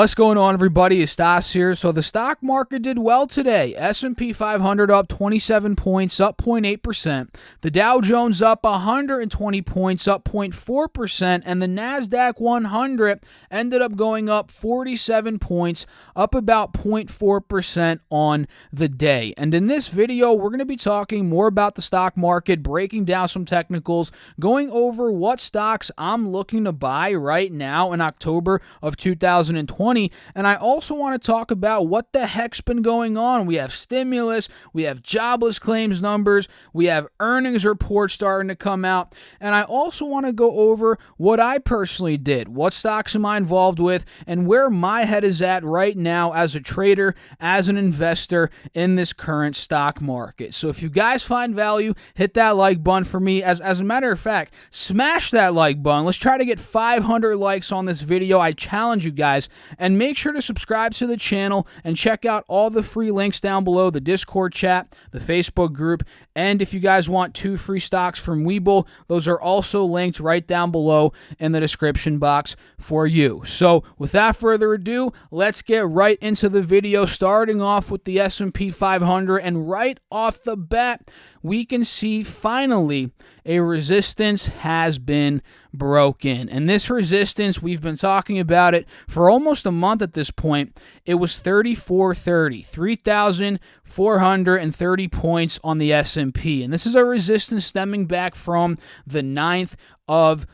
What's going on, everybody? It's Stas here. So the stock market did well today. S&P 500 up 27 points, up 0.8%. The Dow Jones up 120 points, up 0.4%. And the NASDAQ 100 ended up going up 47 points, up about 0.4% on the day. And in this video, we're going to be talking more about the stock market, breaking down some technicals, going over what stocks I'm looking to buy right now in October of 2020. And I also want to talk about what the heck's been going on. We have stimulus, we have jobless claims numbers, we have earnings reports starting to come out, and I also want to go over what I personally did, what stocks am I involved with, and where my head is at right now as a trader, as an investor in this current stock market. So if you guys find value, hit that like button for me. As a matter of fact, smash that like button. Let's try to get 500 likes on this video. I challenge you guys. And make sure to subscribe to the channel and check out all the free links down below, the Discord chat, the Facebook group, and if you guys want 2 free stocks from Webull, those are also linked right down below in the description box for you. So without further ado, let's get right into the video, starting off with the S&P 500, and right off the bat, we can see finally a resistance has been broken. And this resistance, we've been talking about it for almost a month at this point. It was 3430, 3,430 points on the S&P. And this is a resistance stemming back from the 9th of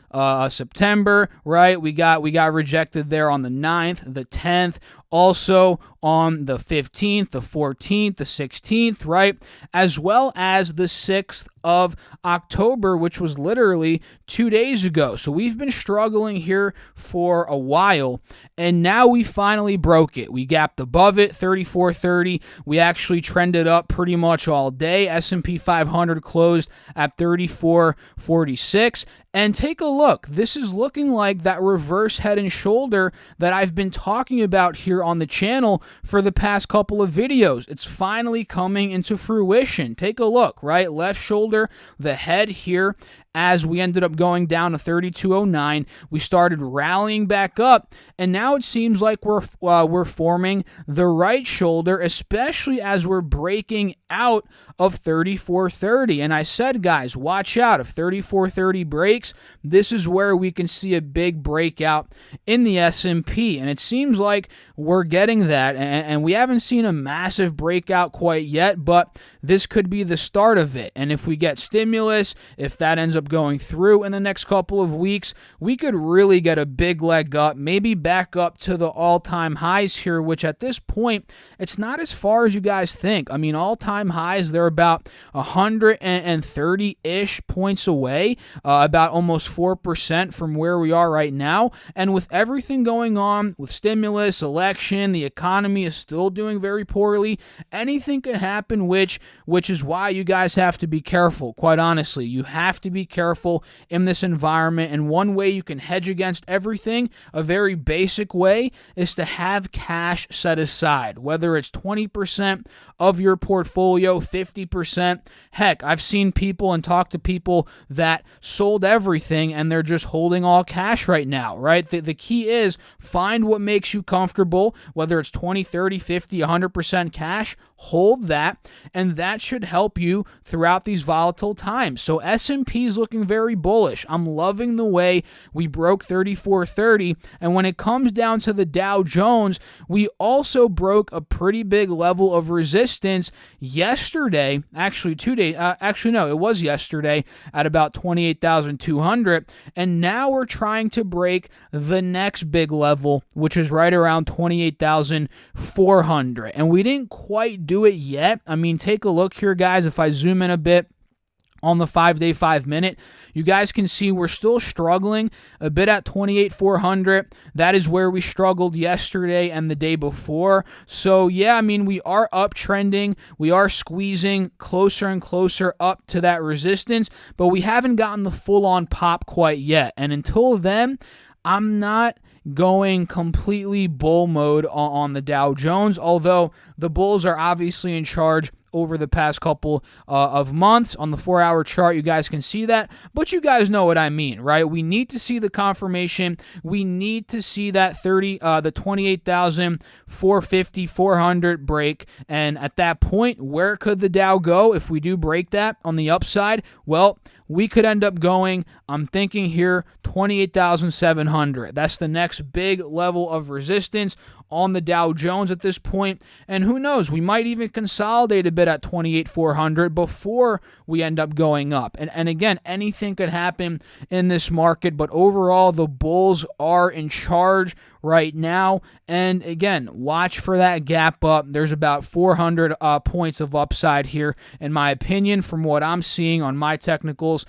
September, right? We got rejected there on the 9th, the 10th, also on the 15th, the 14th, the 16th, right? As well as the 6th of October, which was literally 2 days ago. So we've been struggling here for a while, and now we finally broke it. We gapped above it, 3430. We actually trended up pretty much all day. S&P 500 closed at 3446. And take a look. This is looking like that reverse head and shoulder that I've been talking about here on the channel for the past couple of videos. It's finally coming into fruition. Take a look, right? Left shoulder, the head here. As we ended up going down to 3209, we started rallying back up, and now it seems like we're forming the right shoulder, especially as we're breaking out of 3430. And I said, guys, watch out. If 3430 breaks, this is where we can see a big breakout in the S&P, and it seems like we're getting that, and we haven't seen a massive breakout quite yet, but this could be the start of it. And if we get stimulus, if that ends up going through in the next couple of weeks, we could really get a big leg up, maybe back up to the all-time highs here, which at this point, it's not as far as you guys think. I mean, all-time highs, they're about 130-ish points away, about almost 4% from where we are right now. And with everything going on with stimulus, election, the economy is still doing very poorly. Anything can happen, which is why you guys have to be careful. Quite honestly, you have to be careful in this environment, and one way you can hedge against everything, a very basic way, is to have cash set aside, whether it's 20% of your portfolio, 50%. Heck, I've seen people and talked to people that sold everything and they're just holding all cash right now, right? The key is find what makes you comfortable, whether it's 20, 30, 50, 100% cash, hold that, and that should help you throughout these volatile times. So S&P is looking very bullish. I'm loving the way we broke 3430, and when it comes down to the Dow Jones, we also broke a pretty big level of resistance yesterday, actually 2 days, no, it was yesterday at about 28,200, and now we're trying to break the next big level, which is right around 28,400, and we didn't quite do it yet. I mean, take a look here, guys. If I zoom in a bit on the 5-day, 5-minute, you guys can see we're still struggling a bit at 28,400. That is where we struggled yesterday and the day before. So yeah, I mean, we are uptrending. We are squeezing closer and closer up to that resistance, but we haven't gotten the full-on pop quite yet. And until then, I'm not going completely bull mode on the Dow Jones, although the bulls are obviously in charge over the past couple of months. On the 4-hour chart, you guys can see that, but you guys know what I mean, right? We need to see the confirmation. We need to see that the 28,450, 400 break, and at that point, where could the Dow go if we do break that on the upside? Well, we could end up going, I'm thinking here, 28,700. That's the next big level of resistance on the Dow Jones at this point. And who knows, we might even consolidate a bit at 28,400 before we end up going up. And again, anything could happen in this market, but overall, the bulls are in charge right now. And again, watch for that gap up. There's about 400 points of upside here, in my opinion, from what I'm seeing on my technicals,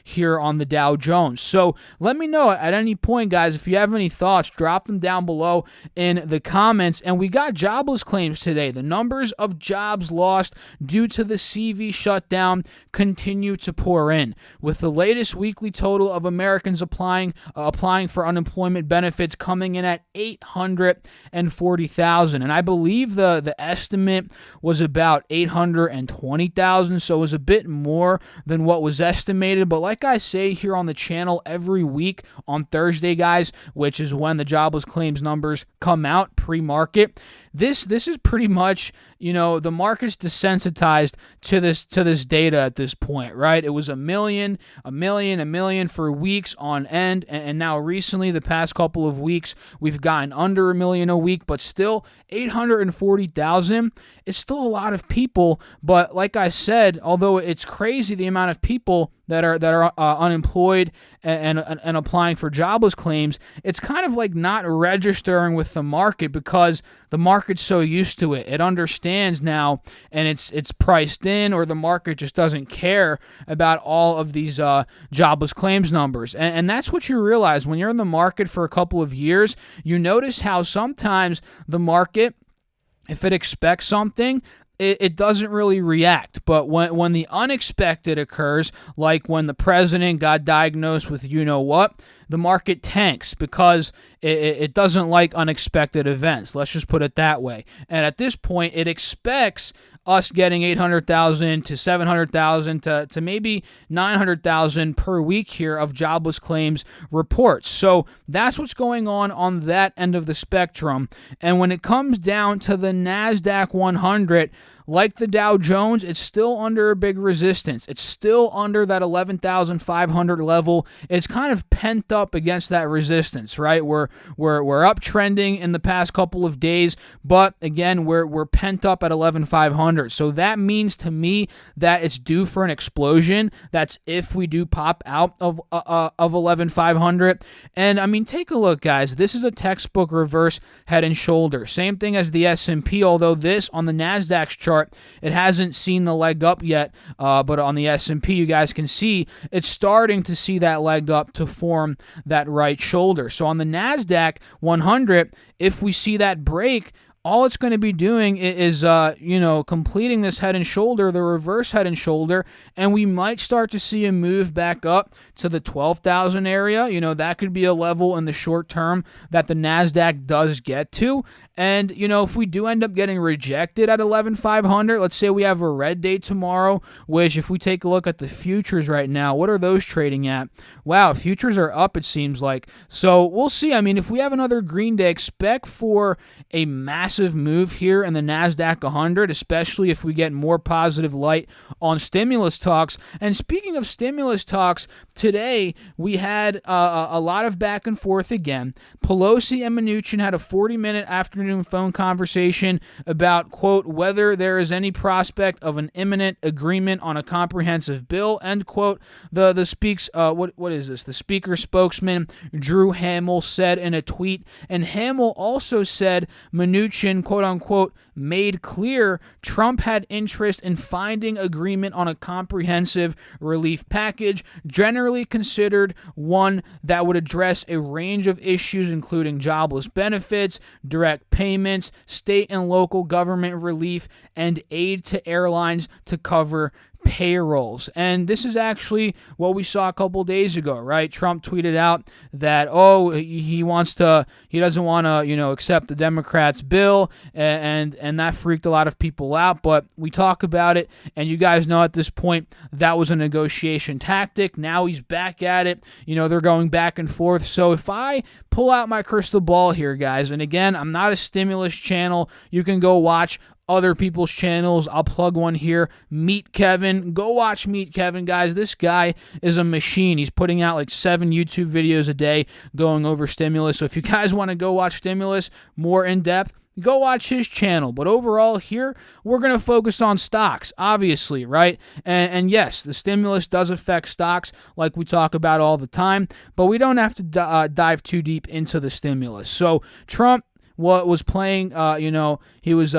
here on the Dow Jones. So let me know at any point, guys, if you have any thoughts, drop them down below in the comments. And we got jobless claims today. The numbers of jobs lost due to the CV shutdown continue to pour in, with the latest weekly total of Americans applying for unemployment benefits coming in at 840,000. And I believe the estimate was about 820,000, so it was a bit more than what was estimated. But like I say here on the channel every week on Thursday, guys, which is when the jobless claims numbers come out pre-market, this is pretty much, the market's desensitized to this data at this point, right? It was a million for weeks on end, and now recently, the past couple of weeks, we've gotten under a million a week, but still 840,000 is still a lot of people. But like I said, although it's crazy the amount of people that are unemployed and applying for jobless claims, it's kind of like not registering with the market because the market's so used to it. It understands now, and it's priced in, or the market just doesn't care about all of these jobless claims numbers. And that's what you realize when you're in the market for a couple of years. You notice how sometimes the market, if it expects something, it doesn't really react. But when the unexpected occurs, like when the president got diagnosed with what, the market tanks because it doesn't like unexpected events. Let's just put it that way. And at this point, it expects us getting 800,000 to 700,000 to maybe 900,000 per week here of jobless claims reports. So that's what's going on that end of the spectrum. And when it comes down to the NASDAQ 100, like the Dow Jones, it's still under a big resistance. It's still under that 11,500 level. It's kind of pent up against that resistance, right? We're uptrending in the past couple of days, but again, we're pent up at 11,500. So that means to me that it's due for an explosion. That's if we do pop out of 11,500. And I mean, take a look, guys. This is a textbook reverse head and shoulder. Same thing as the S&P, although this on the NASDAQ's chart, it hasn't seen the leg up yet, but on the S&P, you guys can see it's starting to see that leg up to form that right shoulder. So on the NASDAQ 100, if we see that break, all it's going to be doing is, completing this head and shoulder, the reverse head and shoulder, and we might start to see a move back up to the 12,000 area. That could be a level in the short term that the NASDAQ does get to. And, if we do end up getting rejected at 11,500, let's say we have a red day tomorrow, which if we take a look at the futures right now, what are those trading at? Wow, futures are up, it seems like. So we'll see. I mean, if we have another green day, expect for a massive move here in the NASDAQ 100, especially if we get more positive light on stimulus talks. And speaking of stimulus talks, today we had a lot of back and forth again. Pelosi and Mnuchin had a 40-minute afternoon phone conversation about, quote, whether there is any prospect of an imminent agreement on a comprehensive bill, end quote. The speaker spokesman Drew Hamill said in a tweet, and Hamill also said Mnuchin, quote unquote, made clear Trump had interest in finding agreement on a comprehensive relief package, generally considered one that would address a range of issues including jobless benefits, direct payments, state and local government relief, and aid to airlines to cover payrolls. And this is actually what we saw a couple days ago, right? Trump tweeted out that, he doesn't want to, accept the Democrats' bill, and that freaked a lot of people out. But we talk about it, and you guys know at this point that was a negotiation tactic. Now he's back at it. They're going back and forth. So if I pull out my crystal ball here, guys, and again, I'm not a stimulus channel. You can go watch other people's channels. I'll plug one here. Meet Kevin. Go watch Meet Kevin, guys. This guy is a machine. He's putting out like 7 YouTube videos a day going over stimulus. So if you guys want to go watch stimulus more in depth, go watch his channel. But overall here, we're going to focus on stocks, obviously, right? And yes, the stimulus does affect stocks like we talk about all the time, but we don't have to dive too deep into the stimulus. So Trump was playing, he was,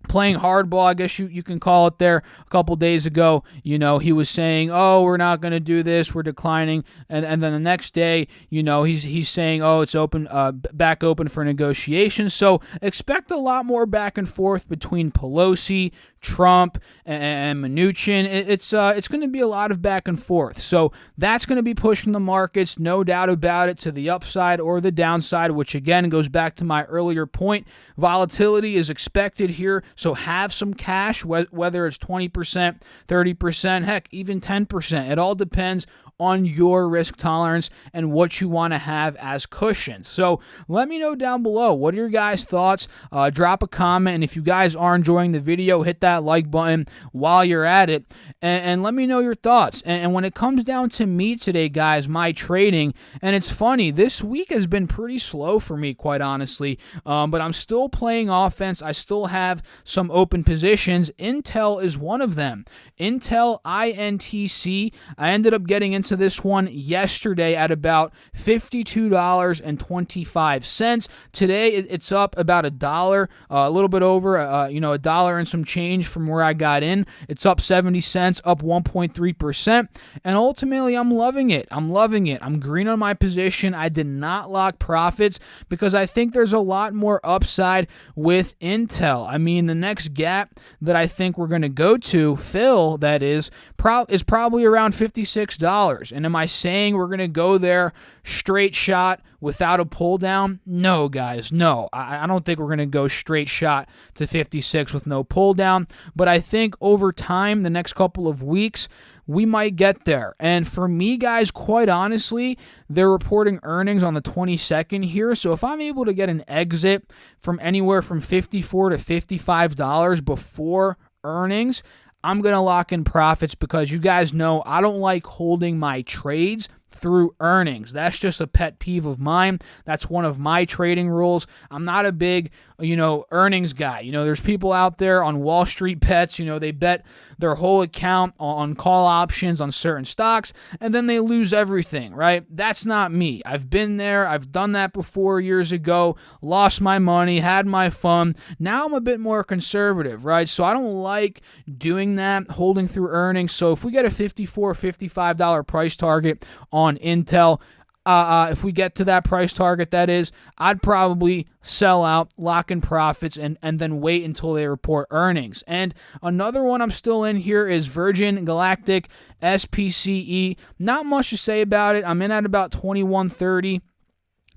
playing hardball, I guess you can call it there. A couple days ago, he was saying, we're not going to do this, we're declining. And then the next day, he's saying, it's open, back open for negotiations. So expect a lot more back and forth between Pelosi, Trump, and Mnuchin. It's going to be a lot of back and forth. So that's going to be pushing the markets, no doubt about it, to the upside or the downside, which again goes back to my earlier point. Volatility is expected here. So have some cash, whether it's 20%, 30%, heck, even 10%. It all depends on your risk tolerance and what you want to have as cushion. So let me know down below, what are your guys' thoughts? Drop a comment, and if you guys are enjoying the video, hit that like button while you're at it, and let me know your thoughts. And when it comes down to me today, guys, my trading, and it's funny, this week has been pretty slow for me, quite honestly, but I'm still playing offense. I still have some open positions. Intel is one of them. Intel, INTC. I ended up getting into this one yesterday at about $52.25. Today it's up about $1, a little bit over, $1 and some change from where I got in. It's up 70 cents, up 1.3%, and ultimately I'm loving it. I'm green on my position. I did not lock profits because I think there's a lot more upside with Intel. I mean, the next gap that I think we're going to go to, fill, that is probably around $56. And am I saying we're going to go there straight shot without a pull down? No, guys, no. I don't think we're going to go straight shot to 56 with no pull down, but I think over time, the next couple of weeks, we might get there. And for me, guys, quite honestly, they're reporting earnings on the 22nd here. So if I'm able to get an exit from anywhere from $54 to $55 before earnings, I'm going to lock in profits, because you guys know I don't like holding my trades through earnings. That's just a pet peeve of mine. That's one of my trading rules. I'm not a big, earnings guy. There's people out there on Wall Street bets, they bet their whole account on call options on certain stocks, and then they lose everything, right? That's not me. I've been there. I've done that before years ago, lost my money, had my fun. Now I'm a bit more conservative, right? So I don't like doing that, holding through earnings. So if we get a $54, $55 price target on Intel, if we get to that price target, that is, I'd probably sell out, lock in profits, and then wait until they report earnings. And another one I'm still in here is Virgin Galactic, SPCE. Not much to say about it. I'm in at about 21.30.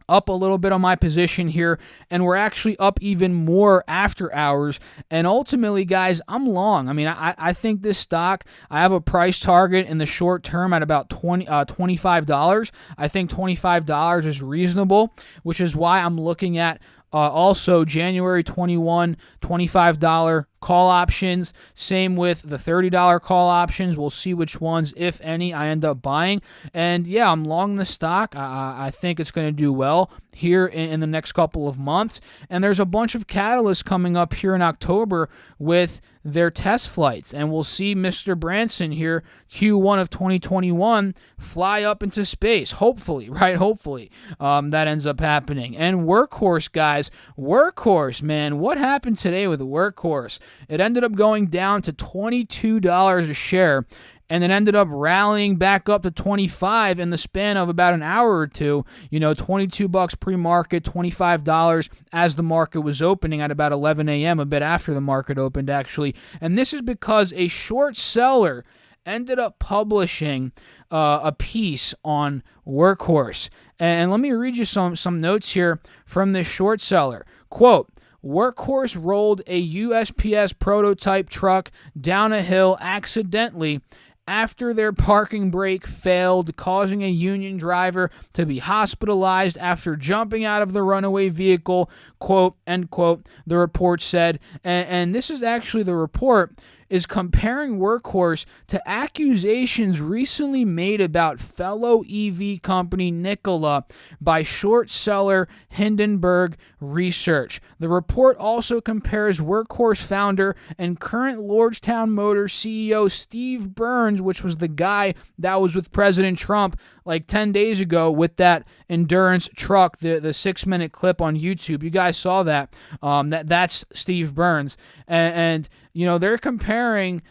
Up a little bit on my position here, and we're actually up even more after hours. And ultimately, guys, I'm long. I mean, I think this stock, I have a price target in the short term at about $25. I think $25 is reasonable, which is why I'm looking at also January 21, $25 call options. Same with the $30 call options. We'll see which ones, if any, I end up buying. And yeah, I'm long the stock. I think it's going to do well here in the next couple of months. And there's a bunch of catalysts coming up here in October with their test flights. And we'll see Mr. Branson here, Q1 of 2021, fly up into space. Hopefully, right? Hopefully that ends up happening. And Workhorse, guys. Workhorse, man. What happened today with Workhorse? It ended up going down to $22 a share. and it ended up rallying back up to 25 in the span of about an hour or two. $22 pre-market, $25 as the market was opening at about 11 a.m., a bit after the market opened, actually. And this is because a short seller ended up publishing a piece on Workhorse. And let me read you some notes here from this short seller. Quote, Workhorse rolled a USPS prototype truck down a hill accidentally after their parking brake failed, causing a union driver to be hospitalized after jumping out of the runaway vehicle, quote, end quote, the report said. And this is actually the report is comparing Workhorse to accusations recently made about fellow EV company Nikola by short seller Hindenburg Research. The report also compares Workhorse founder and current Lordstown Motors CEO Steve Burns, which was the guy that was with President Trump like 10 days ago with that endurance truck, the 6-minute clip on YouTube. You guys saw that. That's Steve Burns. And they're comparing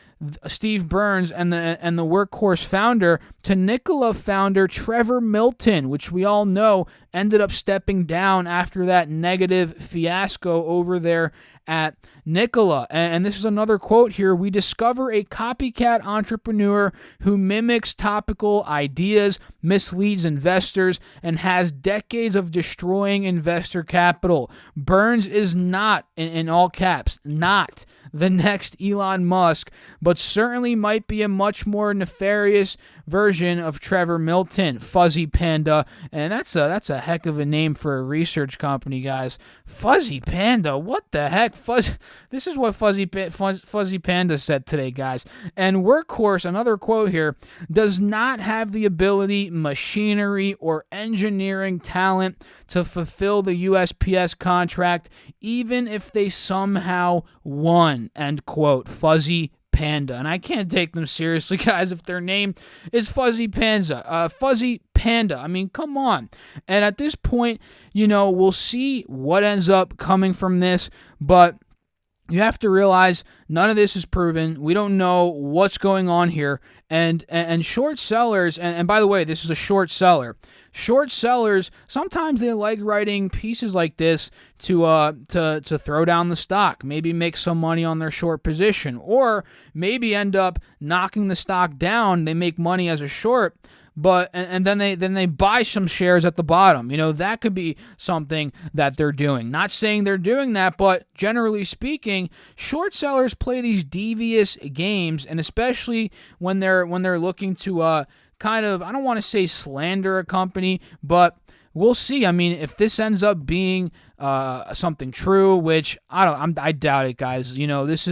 Steve Burns and the Workhorse founder to Nikola founder Trevor Milton, which we all know ended up stepping down after that negative fiasco over there at Nikola. And this is another quote here. We discover a copycat entrepreneur who mimics topical ideas, misleads investors, and has decades of destroying investor capital. Burns is not, in all caps, not the next Elon Musk, but certainly might be a much more nefarious version of Trevor Milton, Fuzzy Panda. And that's a heck of a name for a research company, guys. Fuzzy Panda, what the heck? This is what Fuzzy Panda said today, guys. And Workhorse, another quote here, does not have the ability, machinery, or engineering talent to fulfill the USPS contract, even if they somehow won, end quote. Fuzzy Panda. And I can't take them seriously, guys, if their name is Fuzzy Panda. Fuzzy Panda. I mean, come on. And at this point, we'll see what ends up coming from this, but you have to realize none of this is proven. We don't know what's going on here. And short sellers, and by the way, this is a short seller. Short sellers, sometimes they like writing pieces like this to throw down the stock, maybe make some money on their short position, or maybe end up knocking the stock down. They make money as a short, but and then they buy some shares at the bottom. That could be something that they're doing. Not saying they're doing that, but generally speaking, short sellers play these devious games, and especially when they're looking to kind of, I don't want to say slander a company, but we'll see. I mean, if this ends up being something true, which I doubt it, guys. This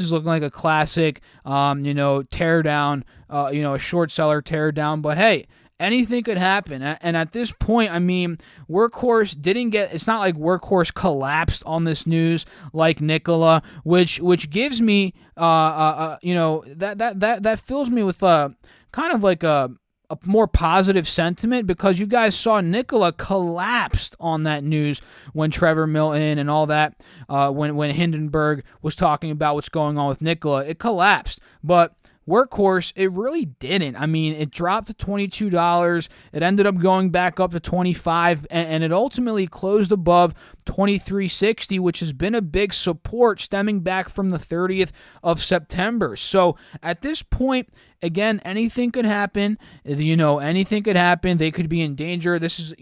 is looking like a classic, tear down, a short seller tear down. But hey, anything could happen. And at this point, I mean, Workhorse it's not like Workhorse collapsed on this news like Nikola, which gives me, that fills me with kind of like a more positive sentiment, because you guys saw Nikola collapsed on that news when Trevor Milton and all that, when Hindenburg was talking about what's going on with Nikola, it collapsed. But Workhorse, it really didn't. I mean, it dropped to $22. It ended up going back up to $25, and it ultimately closed above $23.60, which has been a big support stemming back from the 30th of September. So at this point, again, anything could happen. Anything could happen. They could be in danger. This is,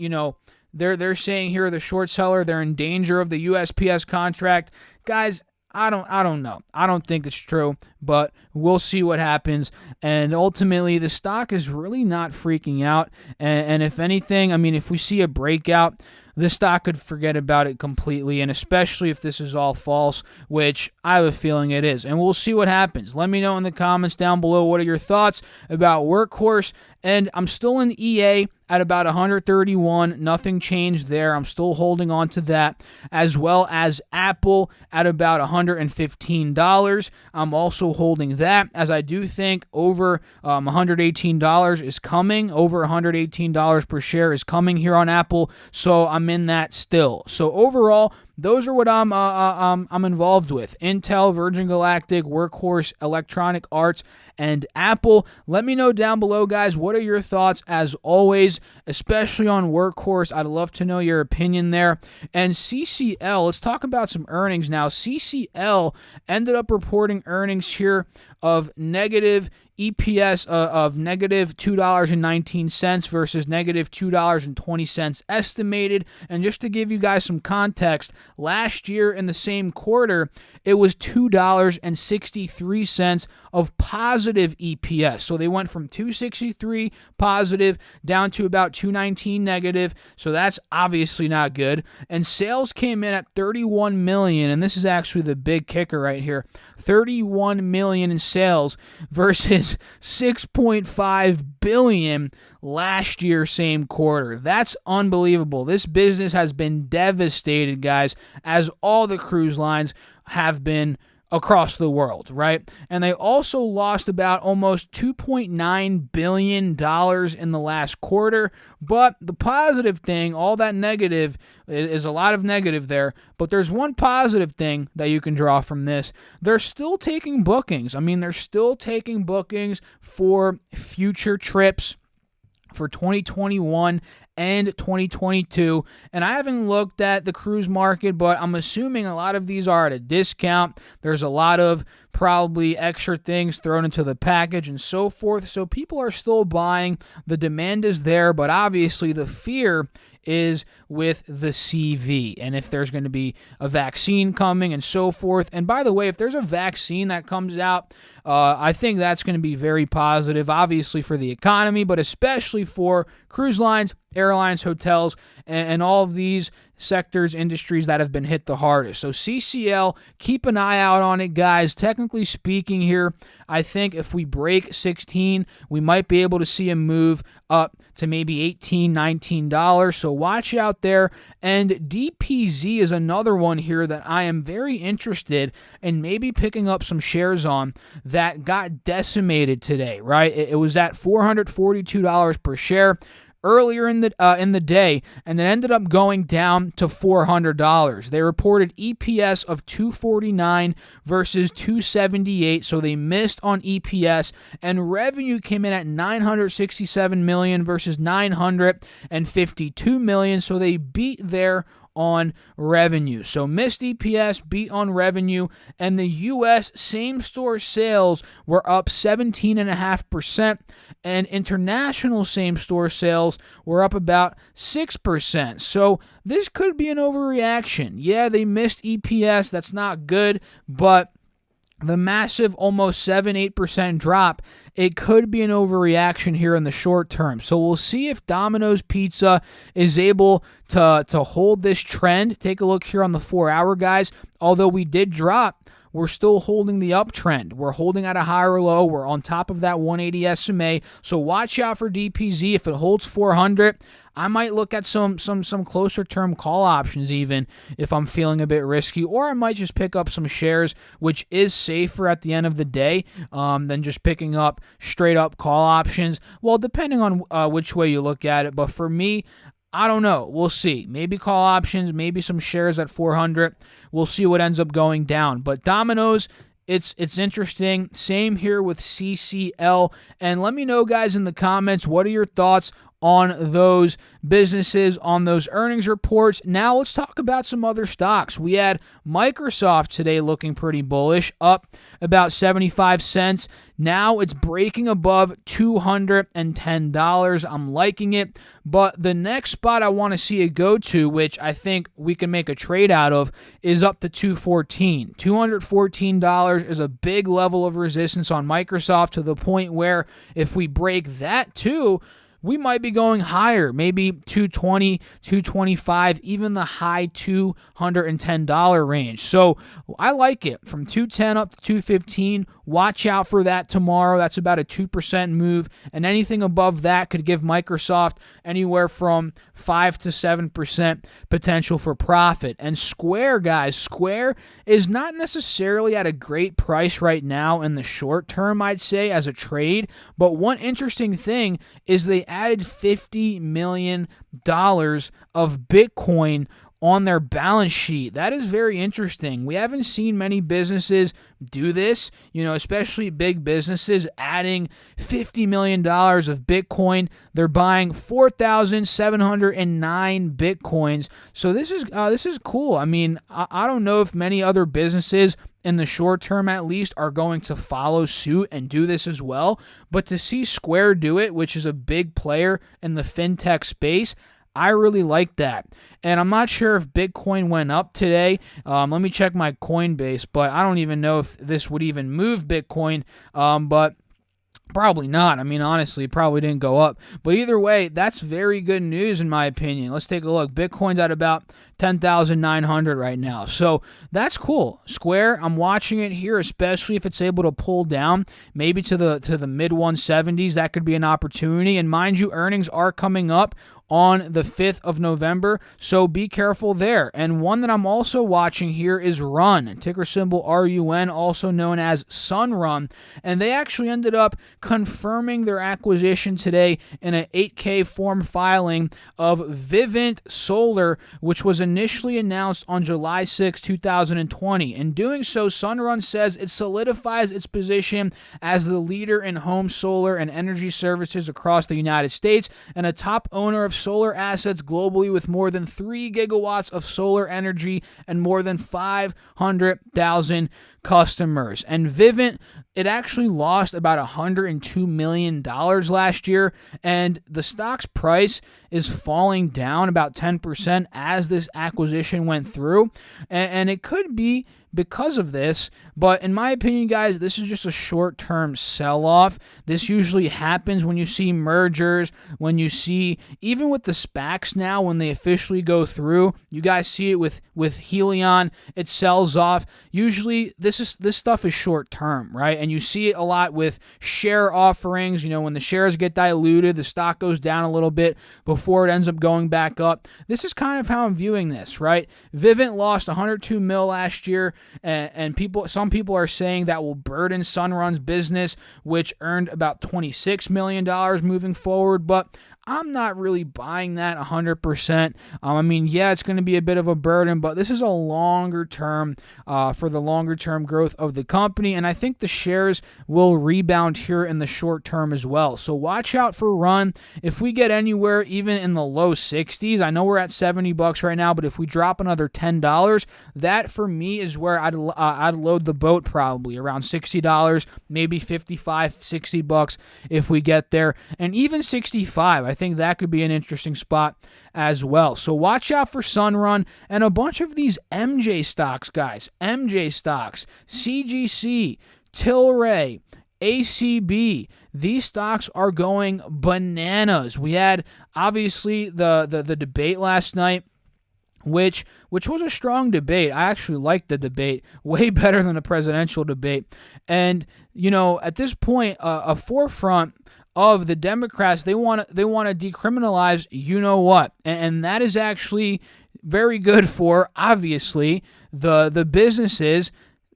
they're saying here, the short seller, they're in danger of the USPS contract. Guys, I don't know. I don't think it's true, but we'll see what happens. And ultimately, the stock is really not freaking out. And if anything, I mean, if we see a breakout, the stock could forget about it completely, and especially if this is all false, which I have a feeling it is. And we'll see what happens. Let me know in the comments down below, what are your thoughts about Workhorse. And I'm still in EA at about 131. Nothing changed there. I'm still holding on to that, as well as Apple at about $115. I'm also holding that, as I do think over $118 is coming. Over $118 per share is coming here on Apple, so I'm in that still. So overall, those are what I'm involved with. Intel, Virgin Galactic, Workhorse, Electronic Arts, and Apple. Let me know down below, guys, what are your thoughts as always, especially on Workhorse. I'd love to know your opinion there. And CCL, let's talk about some earnings now. CCL ended up reporting earnings here of negative EPS of negative $2.19 versus negative $2.20 estimated. And just to give you guys some context, last year in the same quarter, it was $2.63 of positive EPS. So they went from $2.63 positive down to about $2.19 negative. So that's obviously not good. And sales came in at $31 million, and this is actually the big kicker right here. $31 million in sales versus $6.5 billion last year same quarter. That's unbelievable. This business has been devastated, guys, as all the cruise lines have been across the world, right? And they also lost about almost $2.9 billion in the last quarter. But the positive thing, all that negative is a lot of negative there, but there's one positive thing that you can draw from this. They're still taking bookings. I mean, they're still taking bookings for future trips for 2021 and 2022. And I haven't looked at the cruise market, but I'm assuming a lot of these are at a discount. There's a lot of probably extra things thrown into the package and so forth. So people are still buying. The demand is there, but obviously the fear is with the CV and if there's going to be a vaccine coming and so forth. And by the way, if there's a vaccine that comes out, I think that's going to be very positive, obviously for the economy, but especially for cruise lines, airlines, hotels, and all of these sectors, industries that have been hit the hardest. So CCL, keep an eye out on it, guys. Technically speaking here, I think if we break 16, we might be able to see a move up to maybe $18, $19. So watch out there. And DPZ is another one here that I am very interested in maybe picking up some shares on that got decimated today, right? It was at $442 per share earlier in the day, and then ended up going down to $400. They reported EPS of $2.49 versus $2.78, so they missed on EPS, and revenue came in at $967 million versus $952 million, so they beat there on revenue. So missed EPS, beat on revenue, and the U.S. same-store sales were up 17.5%, and international same-store sales were up about 6%. So this could be an overreaction. Yeah, they missed EPS. That's not good, but the massive almost 7-8% drop, it could be an overreaction here in the short term. So we'll see if Domino's Pizza is able to hold this trend. Take a look here on the 4-hour, guys. Although we did drop, we're still holding the uptrend. We're holding at a higher low. We're on top of that 180 SMA. So watch out for DPZ. If it holds 400, I might look at some closer term call options even if I'm feeling a bit risky, or I might just pick up some shares, which is safer at the end of the day than just picking up straight up call options. Well, depending on which way you look at it, but for me, I don't know. We'll see. Maybe call options, maybe some shares at 400. We'll see what ends up going down. But Domino's, it's interesting. Same here with CCL. And let me know, guys, in the comments, what are your thoughts on those businesses, on those earnings reports. Now let's talk about some other stocks. We had Microsoft today looking pretty bullish, up about 75 cents. Now it's breaking above $210. I'm liking it. But the next spot I want to see it go to, which I think we can make a trade out of, is up to $214. $214 is a big level of resistance on Microsoft, to the point where if we break that too, we might be going higher, maybe $220, $225, even the high $210 range. So I like it from $210 up to $215. Watch out for that tomorrow. That's about a 2% move, and anything above that could give Microsoft anywhere from 5 to 7% potential for profit. And Square, guys, Square is not necessarily at a great price right now in the short term, I'd say, as a trade. But one interesting thing is they added $50 million of Bitcoin on their balance sheet. That is very interesting. We haven't seen many businesses do this, especially big businesses adding $50 million of Bitcoin. They're buying 4,709 Bitcoins. So this is cool. I mean, I don't know if many other businesses in the short term at least are going to follow suit and do this as well. But to see Square do it, which is a big player in the fintech space, I really like that. And I'm not sure if Bitcoin went up today. Let me check my Coinbase, but I don't even know if this would even move Bitcoin. But probably not. I mean, honestly, it probably didn't go up. But either way, that's very good news in my opinion. Let's take a look. Bitcoin's at about 10,900 right now. So that's cool. Square, I'm watching it here, especially if it's able to pull down maybe to the mid 170s. That could be an opportunity. And mind you, earnings are coming up on the 5th of November, so be careful there. And one that I'm also watching here is Run, ticker symbol RUN, also known as Sunrun, and they actually ended up confirming their acquisition today in an 8K form filing of Vivint Solar, which was initially announced on July 6, 2020. In doing so, Sunrun says it solidifies its position as the leader in home solar and energy services across the United States and a top owner of solar assets globally with more than 3 gigawatts of solar energy and more than 500,000 customers. And Vivint, it actually lost about $102 million last year, and the stock's price is falling down about 10% as this acquisition went through, and it could be because of this, but in my opinion, guys, this is just a short-term sell-off. This usually happens when you see mergers, when you see, even with the SPACs now, when they officially go through, you guys see it with Helion, it sells off. Usually, this stuff is short-term, right? And you see it a lot with share offerings. When the shares get diluted, the stock goes down a little bit before it ends up going back up. This is kind of how I'm viewing this, right? Vivint lost $102 million last year. And some people are saying that will burden Sunrun's business, which earned about $26 million moving forward. But I'm not really buying that 100%. I mean, yeah, it's going to be a bit of a burden, but this is a longer term for the longer term growth of the company. And I think the shares will rebound here in the short term as well. So watch out for Run. If we get anywhere even in the low 60s, I know we're at $70 right now, but if we drop another $10, that for me is where I'd load the boat, probably around $60, maybe $55, $60 if we get there, and even 65. I think that could be an interesting spot as well. So watch out for Sunrun and a bunch of these MJ stocks, guys. MJ stocks, CGC, Tilray, ACB. These stocks are going bananas. We had obviously the debate last night, which was a strong debate. I actually liked the debate way better than the presidential debate. And at this point, a forefront of the Democrats, they want to decriminalize what, and that is actually very good for, obviously, the businesses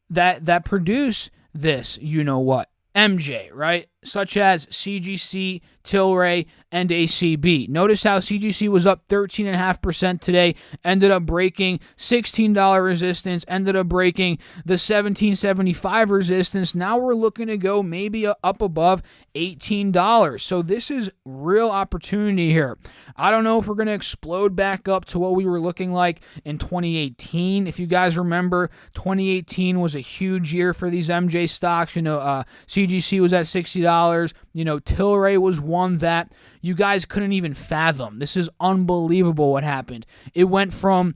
that produce this what. MJ, right? Such as CGC, Tilray, and ACB. Notice how CGC was up 13.5% today, ended up breaking $16 resistance, ended up breaking the $17.75 resistance. Now we're looking to go maybe up above $18. So this is real opportunity here. I don't know if we're going to explode back up to what we were looking like in 2018. If you guys remember, 2018 was a huge year for these MJ stocks. CGC was at $60. Tilray was one that you guys couldn't even fathom. This is unbelievable what happened. It went from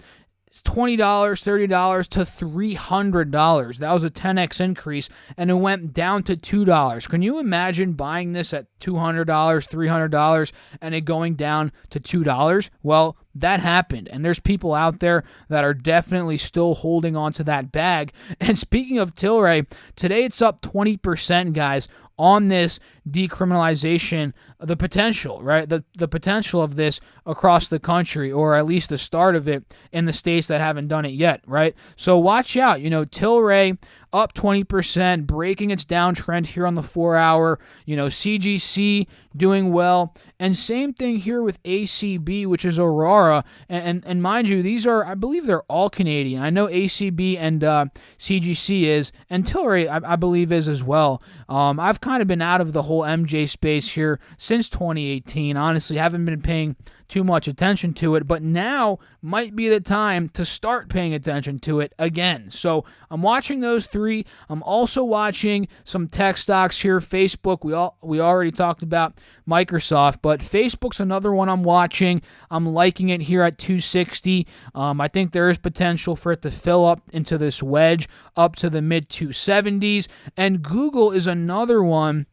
$20, $30 to $300. That was a 10x increase, and it went down to $2. Can you imagine buying this at $200, $300, and it going down to $2? Well, that happened, and there's people out there that are definitely still holding on to that bag. And speaking of Tilray, today it's up 20%, guys, on this decriminalization, the potential, right? The potential of this across the country, or at least the start of it in the states that haven't done it yet, right? So watch out. Tilray up 20%, breaking its downtrend here on the 4-hour. CGC doing well. And same thing here with ACB, which is Aurora. And mind you, these are, I believe they're all Canadian. I know ACB and CGC is, and Tilray, I believe, is as well. I've kind of been out of the whole MJ space here since 2018. Honestly, haven't been paying too much attention to it, but now might be the time to start paying attention to it again. So I'm watching those three. I'm also watching some tech stocks here. Facebook, we already talked about Microsoft, but Facebook's another one I'm watching. I'm liking it here at 260. I think there is potential for it to fill up into this wedge up to the mid 270s. And Google is another one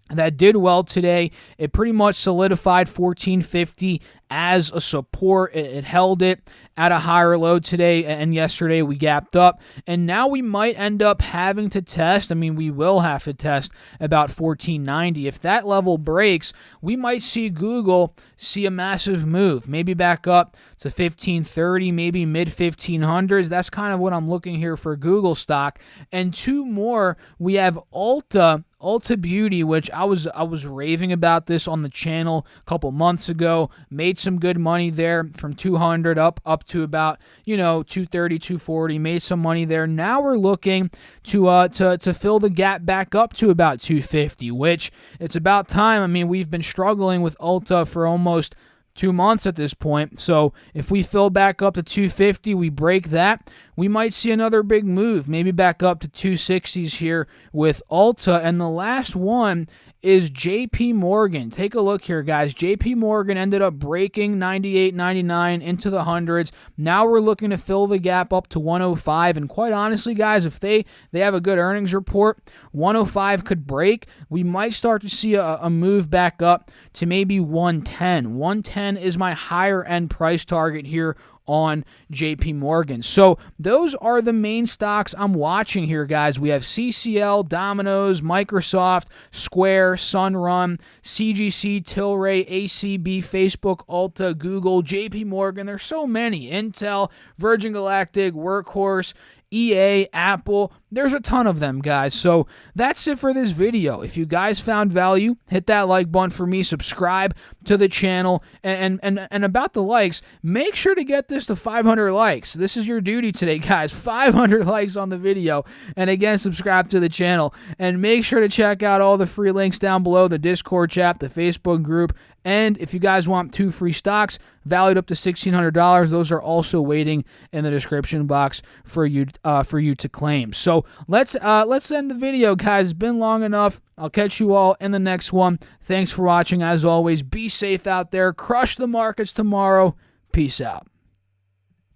that did well today. It pretty much solidified 1450 as a support. It held it at a higher low today, and yesterday we gapped up, and now we might end up having to test. We will have to test about 1490. If that level breaks, we might see Google see a massive move, maybe back up to 1530, maybe mid 1500s. That's kind of what I'm looking here for Google stock. And two more, we have Ulta Beauty, which I was raving about this on the channel a couple months ago. Made some good money there from 200 up to about 230, 240. Made some money there. Now we're looking to fill the gap back up to about 250, which it's about time. We've been struggling with Ulta for almost 2 months at this point. So if we fill back up to 250, we break that, we might see another big move, maybe back up to 260s here with Ulta. And the last one is JP Morgan. Take a look here, guys. JP Morgan ended up breaking 98, 99 into the hundreds. Now we're looking to fill the gap up to 105. And quite honestly, guys, if they have a good earnings report, 105 could break. We might start to see a move back up to maybe 110. 110 is my higher end price target here on JP Morgan. So those are the main stocks I'm watching here, guys. We have CCL, Domino's, Microsoft, Square, Sunrun, CGC, Tilray, ACB, Facebook, Ulta, Google, JP Morgan. There's so many. Intel, Virgin Galactic, Workhorse, EA, Apple. There's a ton of them, guys. So that's it for this video. If you guys found value, hit that like button for me, subscribe to the channel, and about the likes, make sure to get this to 500 likes. This is your duty today, guys. 500 likes on the video, and again, subscribe to the channel, and make sure to check out all the free links down below, the Discord chat, the Facebook group, and if you guys want 2 free stocks valued up to $1,600, those are also waiting in the description box for you to claim. So let's end the video, guys. It's been long enough. I'll catch you all in the next one. Thanks for watching. As always, be safe out there. Crush the markets tomorrow. Peace out.